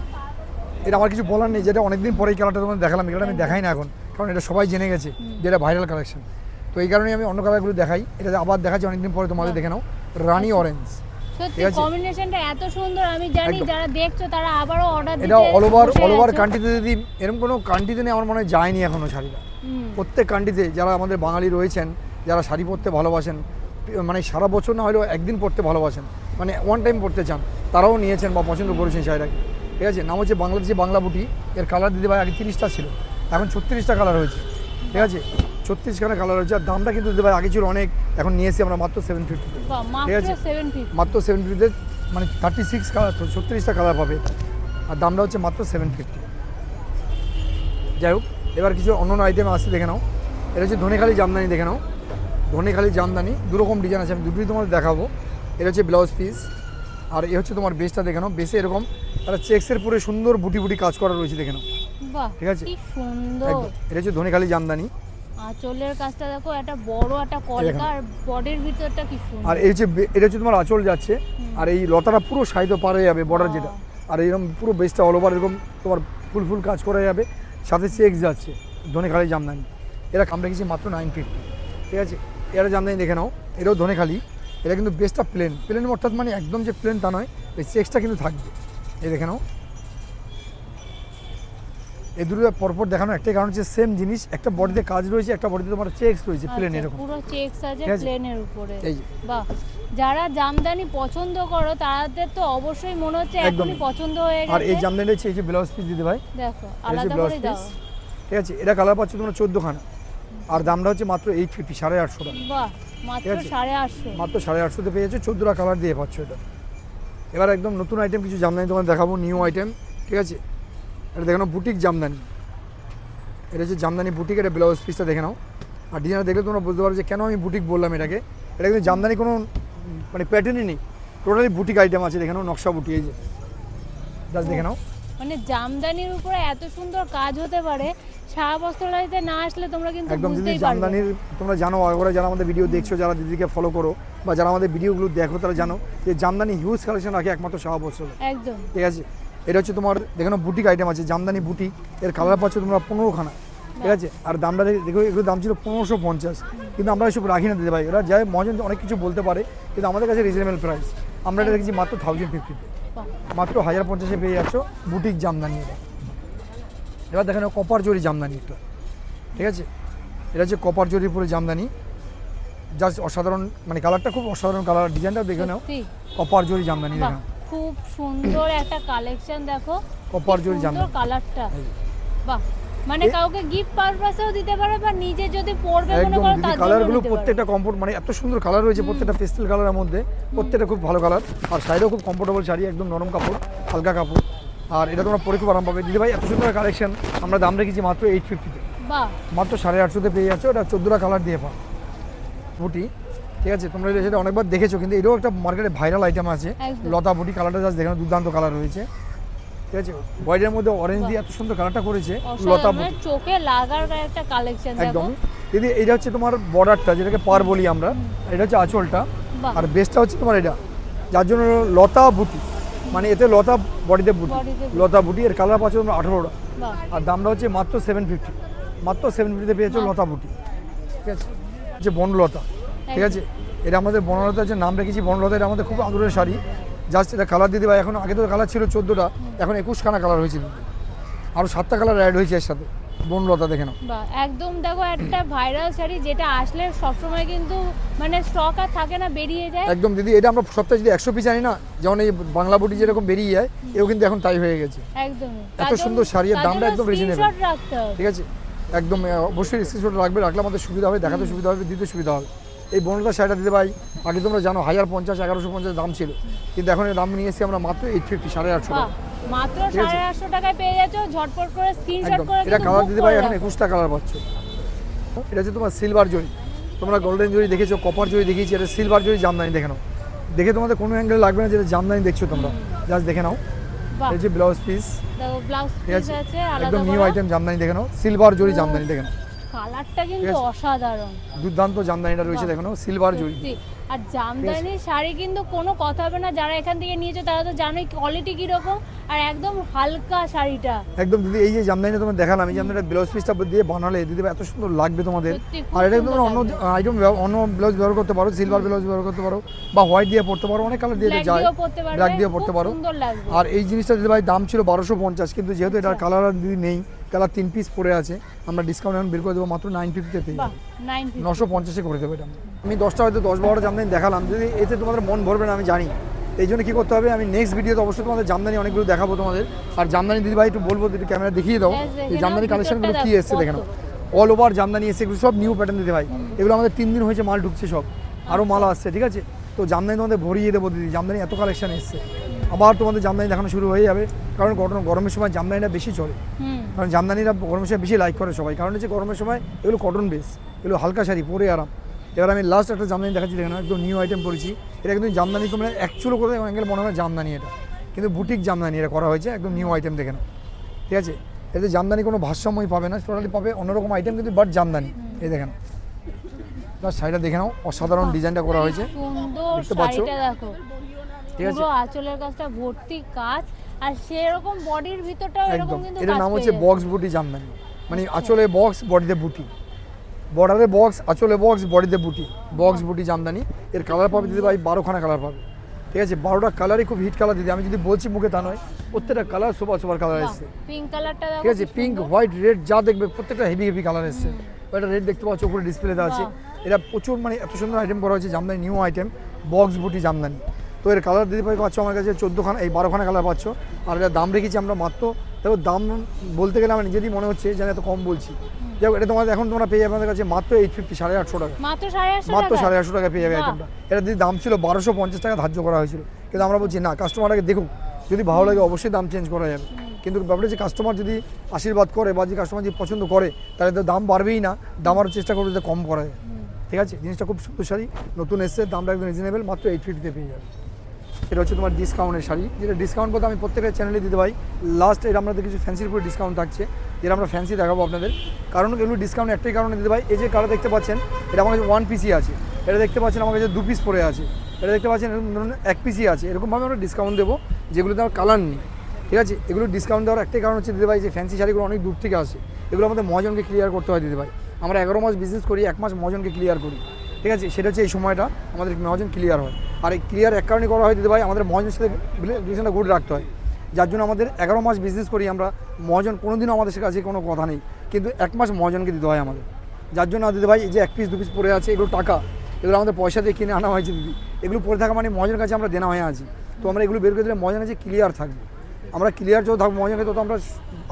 এটা আমার কিছু বলার নেই, যেটা অনেকদিন পরে এই কালারটা তোমাদের দেখালাম, এটা আমি দেখাই না এখন, কারণ এটা সবাই জেনে গেছে যেটা ভাইরাল কালেকশন। তো এই কারণেই আমি অন্য কালারগুলো দেখাই, এটা আবার দেখাচ্ছি অনেকদিন পরে, তোমাদের দেখে নাও রানী অরেঞ্জ। সত্যি কম্বিনেশনটা এত সুন্দর, আমি জানি যারা দেখছো তারা আবারও অর্ডার দিতে। এটা অল ওভার কান্ট্রিতে যদি এরকম কোনো কান্ট্রিতে নেই আমার মনে হয় যায়নি এখনো শাড়িটা। প্রত্যেক কান্ট্রিতে যারা আমাদের বাঙালি রয়েছেন, যারা শাড়ি পরতে ভালোবাসেন, মানে সারা বছর না হলেও একদিন পরতে ভালোবাসেন, মানে ওয়ান টাইম পরতে চান, তারাও নিয়েছেন বা পছন্দ করেছেন শাড়িটাকে, ঠিক আছে। নাম হচ্ছে বাংলাদেশি বাংলা বুটি। এর কালার দিতে ভাই আগে 30টা ছিল, এখন 36টা কালার হয়েছে, ঠিক আছে। 36খানা কালার হয়েছে। আর দামটা কিন্তু দিতে ভাই আগে ছিল অনেক, এখন নিয়ে এসেছি আমরা মাত্র 750, ঠিক আছে। মাত্র 750, মানে 36 কালার, 36টা কালার পাবে। আর দামটা হচ্ছে মাত্র 750। যাই হোক, এবার কিছু অন্য আইটেম আসছে দেখে নাও। এটা হচ্ছে ধনেখালি জামদানি, দেখে নাও ধনেখালি জামদানি, দুরকম ডিজাইন আছে, আমি দুটোই তোমাদের দেখাবো। এটা হচ্ছে ব্লাউজ পিস, আর এ হচ্ছে তোমার বেসটা দেখে নাও। বেসে এরকম একটা চেক্সের পুরো সুন্দর বুটি বুটি কাজ করা রয়েছে, দেখে নাও, ঠিক আছে। কি সুন্দর, এটা হচ্ছে ধনেখালি জামদানি। আঁচলের কাজটা দেখো, একটা বড় একটা কলকা, আর বডির ভিতরটা কি সুন্দর। আর এই যে এটা হচ্ছে তোমার আঁচল যাচ্ছে, আর এই লতাটা পুরো সাইডে পার হয়ে যাবে, বর্ডার যেটা। আর এরকম পুরো বেসটা অল ওভার এরকম তোমার ফুল ফুল কাজ করা যাবে, সাথে চেক্স যাচ্ছে, ধনেখালি জামদানি। এরা কাম রেখেছি মাত্র 950, ঠিক আছে। এটা জামদানি দেখে নাও, এটাও ধনেখালি। এটা কিন্তু বেসটা প্লেন, অর্থাৎ মানে একদম যে প্লেন তা নয়, এই চেক্সটা কিন্তু থাকবে। এই দেখে নাও, এই দুটো পরপর দেখানো একটাই কারণ হচ্ছে সেম জিনিস, একটা বডিতে কাজ রয়েছে, একটা বডিতে তোমার চেক্স রয়েছে প্লেন, এরকম পুরো চেক্স আছে প্লেনের উপরে। এই যে বাহ, যারা জামদানি পছন্দ করো তাদের তো অবশ্যই মনে হচ্ছে এখনই পছন্দ হয়ে গেছে। আর এই জামদানি হচ্ছে এই যে ব্লাউজ পিস দিতে ভাই, দেখো আলাদা করে দাও, ঠিক আছে। এটা কালার পাচ্ছ তোমরা 14খানা, আর দামটা হচ্ছে মাত্র 850, 850 টাকা। বাহ, মাত্র 850, মাত্র 850 পেয়ে যাচ্ছে, 14টা কালার দিয়ে পাচ্ছ এটা। এবার একদম নতুন আইটেম কিছু জামদানি তোমাদের দেখাবো, নিউ আইটেম, ঠিক আছে। এটা দেখে নাও বুটিক জামদানি, এটা হচ্ছে জামদানি বুটিক। এটা ব্লাউজ পিসটা দেখে নাও, আর ডিজাইন দেখলে তোমরা বুঝতে পারো যে কেন আমি বুটিক বললাম এটাকে। এটা কিন্তু জামদানি কোনো মানে প্যাটার্নই নেই, টোটালি বুটিক আইটেম আছে, দেখে নাও নকশা বুটি, এই যে জাস্ট দেখে নাও। মানে জামদানির উপরে এত সুন্দর কাজ হতে পারে, সারা বস্ত্রালয়তে না আসলে তোমরা কিন্তু একদম দিদি বুঝতেই পারবে। জামদানির তোমরা জানো, আগরে যারা আমাদের ভিডিও দেখছো, যারা দিদিকে ফলো করো বা যারা আমাদের ভিডিওগুলো দেখো, তারা জানো যে জামদানি হিউজ কালেকশন রাখে একমাত্র সারা বছর, একদম, ঠিক আছে। এটা হচ্ছে তোমার দেখো বুটিক আইটেম আছে, জামদানি বুটিক। এর কালার পাচ্ছ তোমরা 15খানা, ঠিক আছে। আর দামটা দেখো, এগুলো দাম ছিল 1550, কিন্তু আমরা এসব রাখি না দিতে ভাই। এরা যাই মহাজন অনেক কিছু বলতে পারে, কিন্তু আমাদের কাছে রিজনেবল প্রাইস। আমরা এটা রেখেছি মাত্র 1050, মাত্র 1050-এ পেয়ে যাচ্ছ বুটিক জামদানি। এবার দেখেন কপার জরি জামদানি একটা, ঠিক আছে। এটা হচ্ছে কপার জরির উপরে জামদানি, জাস্ট অসাধারণ, মানে কালারটা খুব অসাধারণ কালার, ডিজাইনটাও দেখে নাও, কপার জরি জামদানি দেখো, খুব সুন্দর একটা কালেকশন। দেখো কপার জরি জামদানি কালারটা, বাহ, মানে কাউকে গিফট পারপাসেও দিতে পারে, বা নিজে যদি পরবে মনে একদম করো দিদি তার জন্য কালারগুলো নিতে পারো। প্রত্যেকটা কমফোর্ট, মানে এত সুন্দর কালার রয়েছে প্রত্যেকটা পেস্টেল কালারের মধ্যে, প্রত্যেকটা খুব ভালো কালার। আর শাড়িও খুব কমফোর্টেবল শাড়ি, একদম নরম কাপড়, হালকা কাপড়, আর এটা তোমরা পরে খুব আরাম পাবে। দিদি ভাই এত সুন্দর কালেকশন আমরা দাম রেখেছি মাত্র 850-তে, বাহ, মাত্র 850-তে পেয়ে যাচ্ছ। এটা 14টা কালার দিয়ে পাও বুটি, ঠিক আছে। তোমরা সেটা অনেকবার দেখেছো, কিন্তু এটাও একটা মার্কেটে ভাইরাল আইটেম আছে, লতা বুটি। কালারটা জাস্ট দেখো, দুর্দান্ত কালার রয়েছে, ঠিক আছে। হোয়াইটের মধ্যে অরেঞ্জ দিয়ে এত সুন্দর কালারটা করেছে, লতা বুটি, চোখে লাগার একটা কালেকশন। একদম দিদি। এটা হচ্ছে তোমার বর্ডারটা, যেটাকে পার বলি আমরা, এটা হচ্ছে আঁচলটা, আর বেসটা হচ্ছে তোমার এটা, যার জন্য লতা বুটি, মানে এতে লতা বডিতে বুটি, লতা বুটি। এর কালার পাচ্ছ তোমরা 18টা, আর দামটা হচ্ছে মাত্র 750, মাত্র 750-তে পেয়েছো লতা বুটি, ঠিক আছে। হচ্ছে বনলতা, ঠিক আছে। এটা আমাদের বনলতা হচ্ছে নাম রেখেছি বনলতা। এটা আমাদের খুব আদরের শাড়ি, জাস্ট এটা কালার দিতে ভাই। এখন আগে তো কালার ছিল 14টা, এখন 21খানা কালার হয়েছে, আরও 7টা কালার অ্যাড হয়েছে এর সাথে, বনলতা দেখে নাও। বাহ, একদম দেখো একটা ভাইরাল শাড়ি যেটা আসলে সবসময় কিন্তু মানে স্টক আর থাকে না, বেরিয়ে যায়। একদম দিদি, এটা আমরা সপ্তাহে যদি 100 পিস আনি না, যেমন এই বাংলা বুটি যেরকম বেরিয়ে যায়, এও কিন্তু এখন তাই হয়ে গেছে। একদমই এত সুন্দর শাড়ি, আর দামটা একদম রিজনেবল। স্ক্রিনশট রাখতে হবে। ঠিক আছে, একদম অবশ্যই স্ক্রিনশট রাখলে আমাদের সুবিধা হবে, দেখাতে সুবিধা হবে, দিতে সুবিধা হবে। এই বনলতা শাড়িটা দিতে ভাই, আগে তোমরা জানো 1050 1150 দাম ছিল, কিন্তু এখন এর দাম নিয়ে এসেছি আমরা মাত্র 850 850 টাকা। মাত্র 850 টাকায় পেয়ে যাচ্ছ, ঝটপট করে স্ক্রিনশট একদম, করে এটা কালার দিতে ভাই এখন 21টা কালার পাচ্ছ। এটা হচ্ছে তোমার সিলভার জরি, তোমরা গোল্ডেন জরি দেখেছো, কপার জরি দেখিয়েছি, এটা সিলভার জরি জামদানি দেখে নাও। দেখে তোমাদের কোনো অ্যাঙ্গেল লাগবে না যেটা জামদানি দেখছো তোমরা, জাস্ট দেখে নাও। বাহ, এই যে ব্লাউজ পিস, দেখো ব্লাউজ ঠিক পিস আছে, আছে আলাদা একদম নিউ করা। আইটেম জামদানি দেখে নাও, সিলভার জরি জামদানি দেখে নাও। কালারটা কিন্তু ঠিক আছে। অসাধারণ, দুর্দান্ত জামদানিটা রয়েছে দেখে নাও, সিলভার জরি। সত্যি। আর জামদানি শাড়ি কিন্তু কোনো কথা হবে না, যারা এখান থেকে নিয়েছো তারা তো জানোই কোয়ালিটি কিরকম, আর একদম হালকা শাড়িটা। একদম দিদি, এই যে জামদানিটা তোমার দেখালাম, এই জামদানিটা ব্লাউজ পিসটা দিয়ে বানালে দিদি ভাই এত সুন্দর লাগবে তোমাদের। সত্যি খুব আর এটা সুন্দর তোমরা অন্য লাগবে। আইটেম অন্য ব্লাউজ ব্যবহার করতে পারো, সিলভার ব্লাউজ ব্যবহার করতে পারো, বা হোয়াইট দিয়ে পড়তে পারো, অনেক কালার দিয়ে ব্ল্যাক যায়, দিয়েও পরতে পারবে, ব্ল্যাক দিয়ে খুব পড়তে পারো। সুন্দর লাগবে। আর এই জিনিসটা দিদি ভাই দাম ছিল 1250, কিন্তু যেহেতু এটার কালার আর দিদি নেই, কালার 3 পিস পড়ে আছে, আমরা ডিসকাউন্ট এখন বের করে দেবো মাত্র 950-তে পেয়ে বাহ, যাবে। 950 950-এ করে দেবো এটা। আমি 10টা হয়তো 10-12টা জামদানি দেখালাম, যদি এতে তোমাদের মন ভরবে না আমি জানি, এই জন্য কী করতে হবে, আমি নেক্সট ভিডিওতে অবশ্যই তোমাদের জামদানি অনেকগুলো দেখাবো তোমাদের। আর জামদানি দিদি ভাই একটু বলবো, একটু ক্যামেরা দেখিয়ে দাও এই জামদানি কালেকশনগুলো কী এসছে দেখে নাও। অল ওভার জামদানি এসছে, এগুলো সব নিউ প্যাটার্ন দিদি ভাই, এগুলো আমাদের 3 দিন হয়েছে মাল ঢুকছে, সব আরও মাল আসছে। ঠিক আছে, তো জামদানি তোমাদের ভরিয়ে দেবো দিদি, জামদানি এত কালেকশন এসছে, আবার তোমাদের জামদানি দেখানো শুরু হয়ে যাবে, কারণ গরমের সময় জামদানিটা বেশি চলে, কারণ জামদানিরা গরমের সময় বেশি লাইক করে সবাই, কারণ হচ্ছে গরমের সময় এগুলো কটন বেস, এগুলো হালকা শাড়ি পরে আরাম। এবার আমি লাস্ট একটা জামদানি দেখাচ্ছি দেখেন, একদম নিউ আইটেম করেছি, এটা কিন্তু জামদানি তোমরা অ্যাকচুয়ালি করে অ্যাঙ্গেল মনে হয় জামদানি, এটা কিন্তু বুটিক জামদানি এটা করা হয়েছে, একদম নিউ আইটেম দেখে নাও। ঠিক আছে, এতে জামদানি কোনো ভারসাম্যই পাবে না, টোটালি পাবে অন্যরকম আইটেম, কিন্তু বাট জামদানি। এই দেখেন তার শাড়িটা দেখে নাও, অসাধারণ ডিজাইনটা করা হয়েছে, সুন্দর দেখতে পাচ্ছ? শাড়িটা দেখো, ঠিক আছে, পুরো আঁচলের কাজটা ভর্তি কাজ, আর সেরকম বডির ভিতরটাও এরকম একদম। কিন্তু এটার কাজ নাম পেয়ে হচ্ছে যাবে। বক্স বুটি জামদানি, মানে আঁচলে বক্স, বডিতে বুটি, বর্ডারে বক্স, আঁচলে বক্স, বডিতে বুটি, বক্স বুটি জামদানি। এর কালার পাবে দিদি ভাই 12খানা কালার পাবে। ঠিক আছে, 12টা কালারই খুব হিট কালার দিদি, আমি যদি বলছি মুখে তা নয়, প্রত্যেকটা কালার সুপার কালার এসছে। পিঙ্ক কালারটা দেখো, ঠিক আছে, পিঙ্ক, হোয়াইট, রেড যা দেখবে প্রত্যেকটা হেভি কালার এসছে। এটা রেড দেখতে পাচ্ছ উপরে ডিসপ্লেতে আছে, এটা প্রচুর মানে এত সুন্দর আইটেম করা হয়েছে জামদানি, নিউ আইটেম বক্স বুটি জামদানি। তো এর কালার দিদি ভাই পাচ্ছ আমার কাছে 14খানা, এই 12খানা কালার পাচ্ছ। আর এটা দাম রেখেছি আমরা মাত্র, দেখো দাম বলতে গেলে আমার নিজেরই মনে হচ্ছে যেন এত কম বলছি, দেখো এটা তোমাদের এখন তোমরা পেয়ে যাবে আমাদের কাছে মাত্র 850 850 টাকা, মাত্র 850 মাত্র টাকা। 850 টাকা পেয়ে যাবে আইটেমটা। এটা দিদি দাম ছিল 1250 টাকা ধার্য করা হয়েছিল, কিন্তু আমরা বলছি না, কাস্টমারকে দেখুক, যদি ভালো লাগে অবশ্যই দাম চেঞ্জ করা যাবে, কিন্তু ব্যাপারটা যে কাস্টমার যদি আশীর্বাদ করে বা যে কাস্টমার যদি পছন্দ করে, তাহলে তো দাম বাড়বেই না, দাম আরও চেষ্টা করবে যাতে কম করা যায়। ঠিক আছে, জিনিসটা খুব সুন্দর শাড়ি, নতুন এসছে, দামটা একদম রিজনেবল, মাত্র 850-তে পেয়ে যাবে। এটা হচ্ছে তোমার ডিসকাউন্টের শাড়ি, যেটা ডিসকাউন্ট বলতে আমি প্রত্যেকটা চ্যানেলে দিতে পারি। লাস্ট এটা আমাদের কিছু ফ্যান্সির উপরে ডিসকাউন্ট থাকছে, যেটা আমরা ফ্যান্সি দেখাবো আপনাদের, কারণ এগুলো ডিসকাউন্ট একটাই কারণে দিতে পারি। এই যে কালার দেখতে পাচ্ছেন, এটা আমার কাছে 1 পিসই আছে, এটা দেখতে পাচ্ছেন আমার কাছে 2 পিস পরে আছে, এটা দেখতে পাচ্ছেন ধরুন 1 পিসই আছে, এরকমভাবে আমরা ডিসকাউন্ট দেবো, যেগুলোতে আমার কালার নেই। ঠিক আছে, এগুলো ডিসকাউন্ট দেওয়ার একটাই কারণ হচ্ছে দিতে ভাই, যে ফ্যান্সি শাড়িগুলো অনেক দূর থেকে আসে, এগুলো আমাদের মহাজনকে ক্লিয়ার করতে হয় দিতে ভাই। আমরা 11 মাস বিজনেস করি, 1 মাস মহাজনকে ক্লিয়ার করি। ঠিক আছে, সেটা হচ্ছে এই সময়টা আমাদের মহাজন ক্লিয়ার হয়, আর এই ক্লিয়ার এক কারণে করা হয় দিতে ভাই, আমাদের মহাজনের সাথে রিলেশনটা গুড রাখতে হয়, যার জন্য আমাদের 11 মাস বিজনেস করি আমরা, মহাজন কোনোদিনও আমাদের কাছে কোনো কথা নেই, কিন্তু 1 মাস মহাজনকে দিতে হয় আমাদের, যার জন্য দিতে ভাই এই যে 1 পিস 2 পিস পরে আছে, এগুলো টাকা, এগুলো আমাদের পয়সা দিয়ে কিনে আনা হয়েছে দিদি, এগুলো পরে থাকা মানে মহাজনের কাছে আমরা দেনা হয়ে আছি, তো আমরা এগুলো বের করে দিলে মহাজনের কাছে ক্লিয়ার থাকবে, আমরা ক্লিয়ার যত থাকবো মহাজনকে, তত আমরা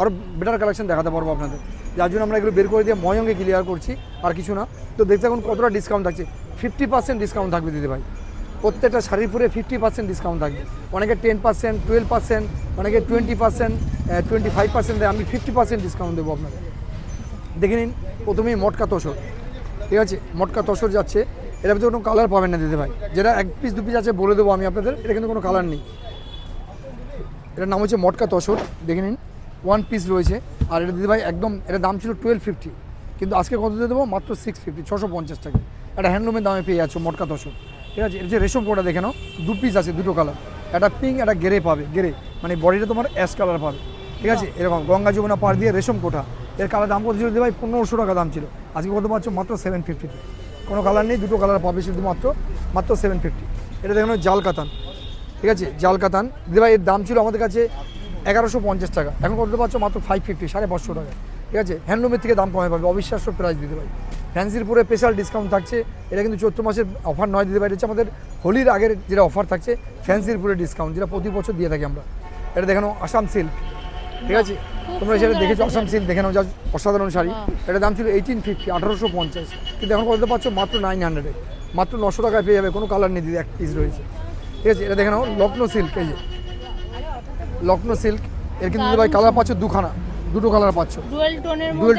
আরও বেটার কালেকশন দেখাতে পারবো আপনাদের, যার জন্য আমরা এগুলো বের করে দিয়ে মহাজনকে ক্লিয়ার করছি, আর কিছু না। তো দেখতে এখন কতটা ডিসকাউন্ট থাকছে, 50% ডিসকাউন্ট থাকবে দিদি ভাই, প্রত্যেকটা শাড়ির পরে 50% ডিসকাউন্ট থাকবে, অনেকে 10%, 12%, অনেকে 20%, 25% দেয়, আমি 50% ডিসকাউন্ট দেবো আপনাদের। দেখে নিন, প্রথমেই মটকা তসর, ঠিক আছে, মটকা তসর যাচ্ছে, এটার ভিতরে কোনো কালার পাবেন না দিদি ভাই, যেটা 1 পিস 2 পিস আছে বলে দেবো আমি আপনাদের, এটা কিন্তু কোনো কালার নেই। এটার নাম হচ্ছে মটকা তসর, দেখে নিন 1 পিস রয়েছে, আর এটা দিদি ভাই একদম, এটার দাম ছিল 1250, কিন্তু আজকে কত দিয়ে দেবো, মাত্র 650, 650 টাকা, এটা হ্যান্ডলুমের দামে পেয়ে যাচ্ছ মটকা তসর। ঠিক আছে, এটা যে রেশম কোটা দেখে নাও, 2 পিস আছে, 2টো কালার, একটা পিঙ্ক, একটা গ্রে পাবে, গ্রে মানে বডিটা তোমার অ্যাশ কালার পাবে। ঠিক আছে, এরকম গঙ্গা যমুনা পাড় দিয়ে রেশম কোটা, এর কালার দাম কত ছিল দিদি ভাই, 1500 টাকা দাম ছিল, আজকে কত পাচ্ছ, মাত্র 750, কোনো কালার নেই, 2টো কালার পাবে শুধুমাত্র, মাত্র 750। এটা দেখো জাল কাতান, ঠিক আছে, জাল কাতান দিদি ভাই, এর দাম ছিল আমাদের কাছে 1150 টাকা, এখন কত পাচ্ছ, মাত্র 550, 550 টাকা। ঠিক আছে, হ্যান্ডলুমের থেকে দাম কমে পাবে, অবিশ্বাস্য প্রাইস দিতে ভাই। ফ্যান্সির পুরো স্পেশাল ডিসকাউন্ট থাকছে, এটা কিন্তু 14 মাসের অফার নয় দিতে পারি, এটা হচ্ছে আমাদের হোলির আগের যেটা অফার থাকছে ফ্যান্সির পুরো ডিসকাউন্ট, যেটা প্রতি বছর দিয়ে থাকি আমরা। এটা দেখে নাও আসাম সিল্ক, ঠিক আছে, তোমরা সেটা দেখেছো আসাম সিল্ক দেখে নাও, যা অসাধারণ শাড়ি। এটার দাম ছিল 1850, 1850, কিন্তু এখন কত পাচ্ছ মাত্র 900, মাত্র 900 টাকায় পেয়ে যাবে, কোনো কালার নেই দিদি, এক পিস রয়েছে, ঠিক আছে। এটা দেখে নাও লখনৌ সিল্ক, এই যে লখনৌ সিল্ক, এর কিন্তু দিদি ভাই কালার পাচ্ছ দুটো কালার পাচ্ছ, ডুয়েল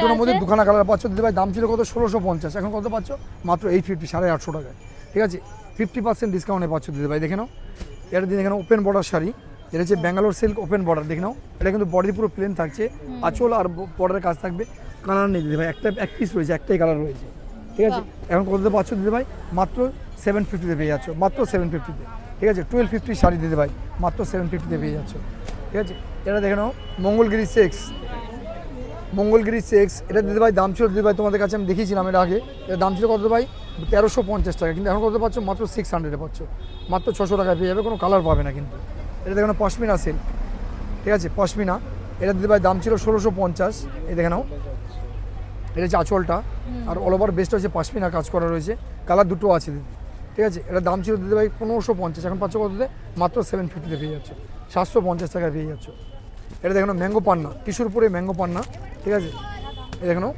টোনের মধ্যে দুখানা কালার পাচ্ছ দিদি ভাই। দাম ছিল কত 1650, এখন কত পাচ্ছ মাত্র 850, 850 টাকায়, ঠিক আছে, 50% ডিসকাউন্টে পাচ্ছ দিদি ভাই। দেখে নাও এটা দিয়ে দেখে নাও ওপেন বর্ডার শাড়ি, এটা হচ্ছে ব্যাঙ্গালোর সিল্ক ওপেন বর্ডার, দেখে নাও এটা কিন্তু বডি পুরো প্লেন থাকছে, আঁচল আর বর্ডারের কাজ থাকবে, কালার নেই দিদি ভাই, এক পিস রয়েছে, একটাই কালার রয়েছে, ঠিক আছে। এখন কত পাচ্ছ দিদি ভাই মাত্র 750-তে পেয়ে যাচ্ছ, মাত্র 750-তে, ঠিক আছে। 1250 শাড়ি দিদি ভাই মাত্র 750-তে পেয়ে যাচ্ছ, ঠিক আছে। এটা দেখে নাও মঙ্গলগিরি সেক্স, এটা দিদি ভাই দাম ছিল দিদি ভাই তোমাদের কাছে আমি দেখিয়েছিলাম এটা আগে, এর দাম ছিল কত ভাই 1350 টাকা, কিন্তু এখন কত পাচ্ছ মাত্র 600-এ পাচ্ছ, মাত্র 600 টাকায় পেয়ে যাবে, কোনো কালার পাবে না কিন্তু। এটা দেখে নাও পশমিনা সিল্ক, ঠিক আছে, পশমিনা, এটা দিদি ভাই দাম ছিল 1650, এই দেখে নাও এটা হচ্ছে আঁচলটা, আর অল ওভার বেস্ট হচ্ছে পশমিনা কাজ করা রয়েছে, কালার দুটো আছে দিদি, ঠিক আছে। এটার দাম ছিল দিদি ভাই 1550, এখন পাচ্ছ কততে মাত্র 750-তে পেয়ে যাচ্ছ, 750 টাকায় পেয়ে যাচ্ছ। এটা দেখো ম্যাঙ্গো পান্না, টিস্যুর উপরে ম্যাঙ্গো পান্না, ঠিক আছে, এই দেখো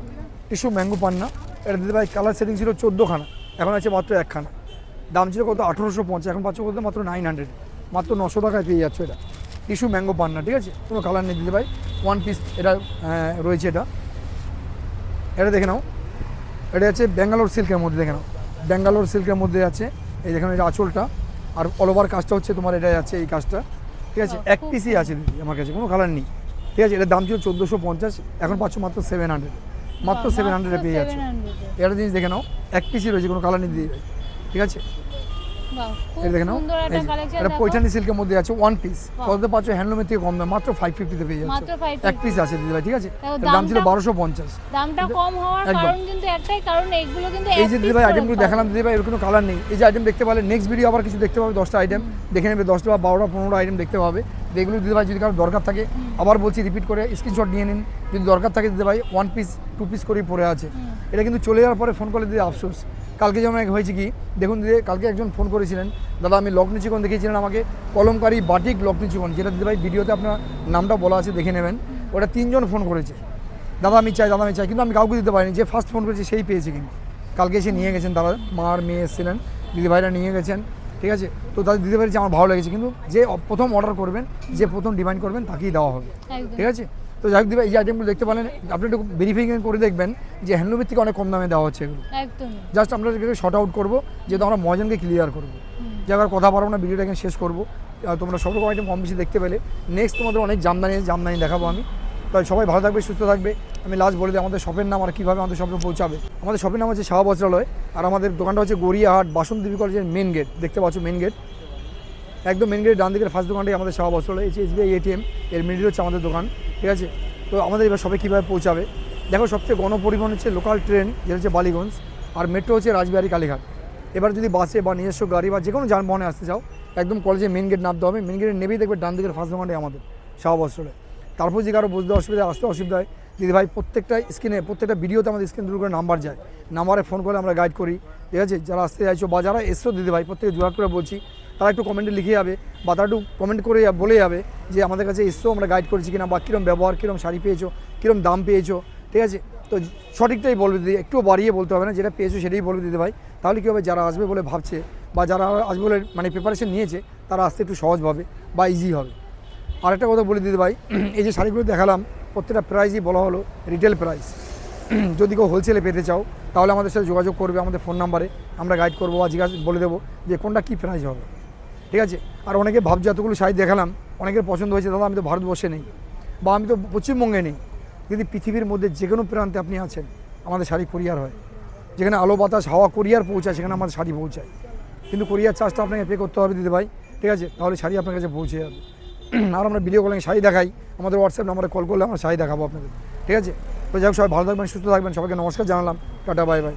টিস্যু ম্যাঙ্গো পান্না, এটা দিদি ভাই কালার সেটিং ছিল 14খানা, এখন আছে মাত্র 1খানা, দাম ছিল কত 1850, এখন পাচ্ছ কত মাত্র 900, মাত্র 900 টাকায় পেয়ে যাচ্ছ। এটা টিস্যু ম্যাঙ্গো পান্না, ঠিক আছে, কোনো কালার নেই দিদি ভাই, ওয়ান পিস এটা রয়েছে। এটা দেখে নাও, এটা হচ্ছে ব্যাঙ্গালোর সিল্কের মধ্যে, দেখে নাও ব্যাঙ্গালোর সিল্কের মধ্যে আছে, এই দেখেন এটা আঁচলটা, আর অল ওভার কাজটা হচ্ছে তোমার এটাই আছে, এই কাজটা, ঠিক আছে, এক পিসই আছে দিদি আমার কাছে, কোনো কালার নেই, ঠিক আছে। এটার দাম ছিল 1450, এখন পাচ্ছ মাত্র 700, মাত্র 700-এ পেয়ে যাচ্ছে। এটা জিনিস দেখে নাও এক পিসই রয়েছে, কোনো কালার নেই দিদি ভাই, ঠিক আছে। এটা দেখে নাও এটা পৈঠানি সিল্কের মধ্যে আছে, ওয়ান পিস, কততে পাচ্ছ হ্যান্ডলুমের থেকে কম দাম, মাত্র 550-তে পেয়ে যাচ্ছে, এক পিস আছে দিদি ভাই, ঠিক আছে। দাম ছিল 1250, দামটা কম হওয়ার কারণ কিন্তু একটাই কারণ, এগুলো কিন্তু এই যে দিদি ভাই আইটেমগুলো দেখালাম দিদি ভাই, এর কোনো কালার নেই। এই যে আইটেম দেখতে পারলে নেক্সট ভিডিও আবার কিছু দেখতে পাবে, 10টা আইটেম দেখে নেবে, 10টা বা 12টা 15টা আইটেম দেখতে পাবে। এগুলো দিদি ভাই যদি কারো দরকার থাকে, আবার বলছি রিপিট করে স্ক্রিনশট নিয়ে নিন, যদি দরকার থাকে দিদি ভাই 1 পিস 2 পিস করেই পড়ে আছে। এটা কিন্তু চলে যাওয়ার পরে ফোন করলে দিদি আফসোস। কালকে যেমন হয়েছে কি দেখুন দিদি, কালকে একজন ফোন করেছিলেন, দাদা আমি লখনৌ চিকন দেখিয়েছিলেন আমাকে, কলমকারি বাটিক লখনৌ চিকন, যেটা দিদি ভাই ভিডিওতে আপনার নামটা বলা আছে দেখে নেবেন, ওটা 3 জন ফোন করেছে, দাদা আমি চাই, কিন্তু আমি কাউকে দিতে পারিনি, যে ফার্স্ট ফোন করেছে সেই পেয়েছে, কিন্তু কালকে এসে নিয়ে গেছেন, তারা মা আর মেয়ে এসেছিলেন, দিদিভাইরা নিয়ে গেছেন, ঠিক আছে। তো তাদের দিতে পারি যে আমার ভালো লেগেছে, কিন্তু যে প্রথম অর্ডার করবেন, যে প্রথম ডিমান্ড করবেন তাকেই দেওয়া হবে, ঠিক আছে। তো যাই হোক দিদি ভাই এই আইটেমগুলো দেখতে পারেন, আপনি একটু ভেরিফিকেশন করে দেখবেন যে হ্যান্ডলুমের থেকে অনেক কম দামে দেওয়া হচ্ছে এগুলো, জাস্ট আমরা এটাকে শর্ট আউট করবো, যেহেতু আমরা মহাজনকে ক্লিয়ার করবো, যে আবার কথা পারবো না, ভিডিওটা এখানে শেষ করবো। তোমরা সব রকম আইটেম কম বেশি দেখতে পেলে, নেক্সট তোমাদের অনেক জামদানি দেখাবো আমি। তাই সবাই ভালো থাকবে, সুস্থ থাকবে। আমি লাস্ট বলে দিই আমাদের শপের নাম আর কীভাবে আমাদের শপে পৌঁছাবে। আমাদের শপের নাম হচ্ছে শাহ বস্ত্রালয়, আর আমাদের দোকানটা হচ্ছে গড়িয়াহাট বাসন্তী দেবী কলেজের মেন গেট, দেখতে পাচ্ছ মেন গেট, একদম মেন গেটের ডান দিকের ফার্স্ট দোকানটাই আমাদের শাহ বস্ত্রালয়, SBI ATM এর মিডিল হচ্ছে আমাদের দোকান, ঠিক আছে। তো আমাদের এবার সবাই কীভাবে পৌঁছাবে দেখো, সবচেয়ে গণপরিবহন হচ্ছে লোকাল ট্রেন, যেটা হচ্ছে বালিগঞ্জ, আর মেট্রো হচ্ছে রাজবিহারী কালীঘাট। এবার যদি বাসে বা নিজস্ব গাড়ি বা যে কোনো যানবাহনে আসতে চাও, একদম কলেজে মেন গেট নামতে হবে, মেন গেটে নেবেই দেখবে ডান দিকের ফার্স্ট দোকানটাই আমাদের শাহ বস্ত্রালয়। তারপর যে কারো বুঝতে অসুবিধা, আসতে অসুবিধা হয়, দিদি ভাই প্রত্যেকটা স্ক্রিনে প্রত্যেকটা ভিডিওতে আমাদের স্ক্রিন দূর করে নাম্বার যায়, নাম্বারে ফোন করে আমরা গাইড করি, ঠিক আছে। যারা আসতে চাইছো বা যারা এসছো দিদি ভাই প্রত্যেকে জোগাড় করে বলছি, তারা একটু কমেন্টে লিখে যাবে বা তারা একটু কমেন্ট করে বলে যাবে যে আমাদের কাছে এসছো, আমরা গাইড করেছি কিনা, বা কীরকম ব্যবহার, কীরকম শাড়ি পেয়েছো, কীরকম দাম পেয়েছো, ঠিক আছে। তো সঠিকটাই বলবে দিদি, একটুও বাড়িয়ে বলতে হবে না, যেটা পেয়েছো সেটাই বলবে দিদি ভাই। তাহলে কী হবে, যারা আসবে বলে ভাবছে বা যারা আসবে বলে মানে প্রিপারেশন নিয়েছে, তারা আসতে একটু সহজভাবে বা ইজি হবে। আরেকটা কথা বলে দিদি ভাই, এই যে শাড়িগুলো দেখালাম প্রত্যেকটা প্রাইসই বলা হলো রিটেল প্রাইস। যদি কেউ হোলসেলে পেতে চাও তাহলে আমাদের সাথে যোগাযোগ করবে, আমাদের ফোন নাম্বারে আমরা গাইড করবো বা জিজ্ঞাসা বলে দেবো যে কোনটা কী প্রাইস হবে, ঠিক আছে। আর অনেকে ভাবছে এতগুলো শাড়ি দেখালাম, অনেকের পছন্দ হয়েছে, দাদা আমি তো ভারতবর্ষে নেই বা আমি তো পশ্চিমবঙ্গে নেই, যদি পৃথিবীর মধ্যে যে কোনো প্রান্তে আপনি আছেন, আমাদের শাড়ি কুরিয়ার হয়, যেখানে আলো বাতাস হাওয়া কুরিয়ার পৌঁছায়, সেখানে আমাদের শাড়ি পৌঁছায়, কিন্তু কুরিয়ার চার্জটা আপনাকে পে করতে হবে দিদি ভাই, ঠিক আছে, তাহলে শাড়ি আপনার কাছে পৌঁছে যাবে। আর আমরা ভিডিও কলিং শাড়ি দেখাই, আমাদের হোয়াটসঅ্যাপ নাম্বারে কল করলে আমরা শাড়ি দেখাবো আপনাদের, ঠিক আছে। তো যাই হোক সবাই ভালো থাকবেন, সুস্থ থাকবেন, সবাইকে নমস্কার জানালাম, টাটা বাই বাই।